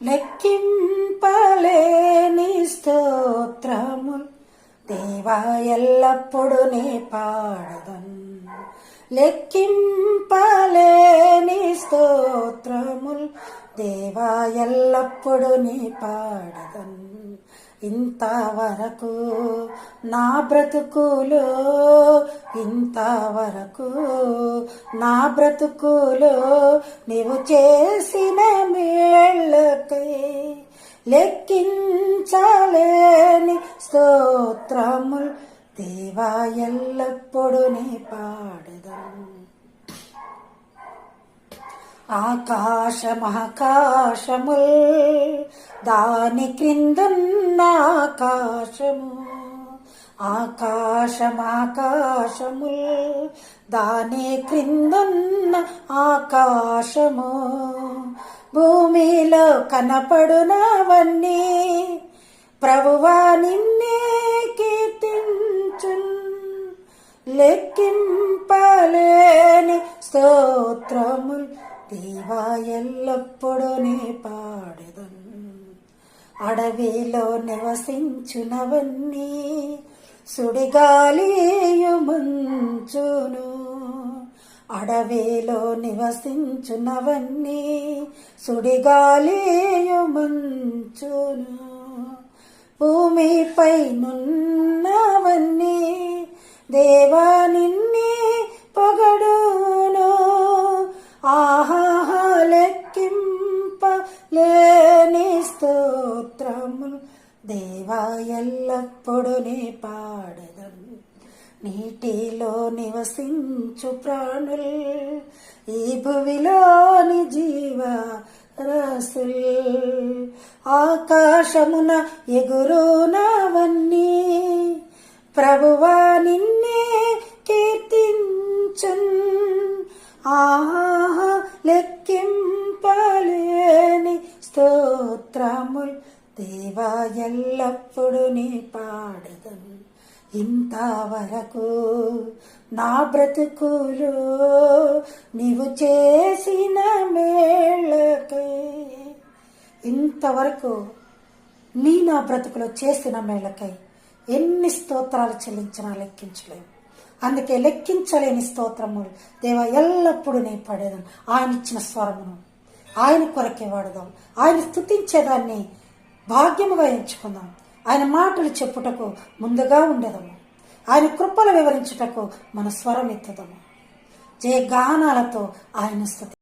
లెక్కింపలేని స్తోత్రముల్ దేవా ఎల్లప్పుడు నీ పాడదన్. లెక్కింపలేని స్తోత్రముల్ దేవా ఎల్లప్పుడు నీ పాడదన్. ఇంతవరకు నా బ్రతుకులో, ఇంతవరకు నా బ్రతుకులో నీవు చేసిన మేళ్ళకై లెక్కించలేని స్తోత్రముల్ దేవా ఎల్లప్పుడు నీ పాడెదను. ఆకాశముల్ దాని క్రిందున్న ఆకాశము, ఆకాశముల్ దాని క్రిందున్న ఆకాశము, భూమిలో కనపడునవన్నీ ప్రభువా నిన్నే కీర్తించున్. లెక్కింపలేని స్తోత్రముల్ దేవా ఎల్లప్పుడు నీ పాడెదన్. అడవిలో నివసించునవన్నీ సుడిగాలియు మంచును, అడవిలో నివసించునవన్నీ సుడిగాలియు మంచును, భూమిపై నున్నవన్నీ దేవా నిన్నే పొగడును. ఆహా లెక్కింపలేని స్తోత్రముల్ దేవా ఎల్లప్పుడు నీ పాడెదన్. నీటిలో నివసించు ప్రాణుల్ ఈ భువిలోని జీవరాశుల్, ఆకాశమున ఎగురునవన్నీ ప్రభువా నిన్నే కీర్తించున్. ఆహా లెక్కింపలేని స్తోత్రముల్ దేవా ఎల్లప్పుడు నీ పాడెదన్. ఇంతవరకు నా బ్రతుకులో నీవు చేసిన మేళ్ళకై, ఇంతవరకు నా బ్రతుకులో చేసిన మేళ్ళకై ఎన్ని స్తోత్రాలు చెల్లించినా లెక్కించలేవు. అందుకే లెక్కించలేని స్తోత్రములు దేవా ఎల్లప్పుడూ నీ పడేదాం. ఆయన ఇచ్చిన స్వరమును ఆయన కొరకే వాడదాం. ఆయన స్తుతించేదాన్ని భాగ్యముగా ఎంచుకుందాం. ఆయన మాటలు చెప్పుటకు ముందుగా ఉండేదము. ఆయన కృపలు వివరించుటకు మన స్వరం ఎత్తుదాము. జయ గానాలతో ఆయన స్తుతి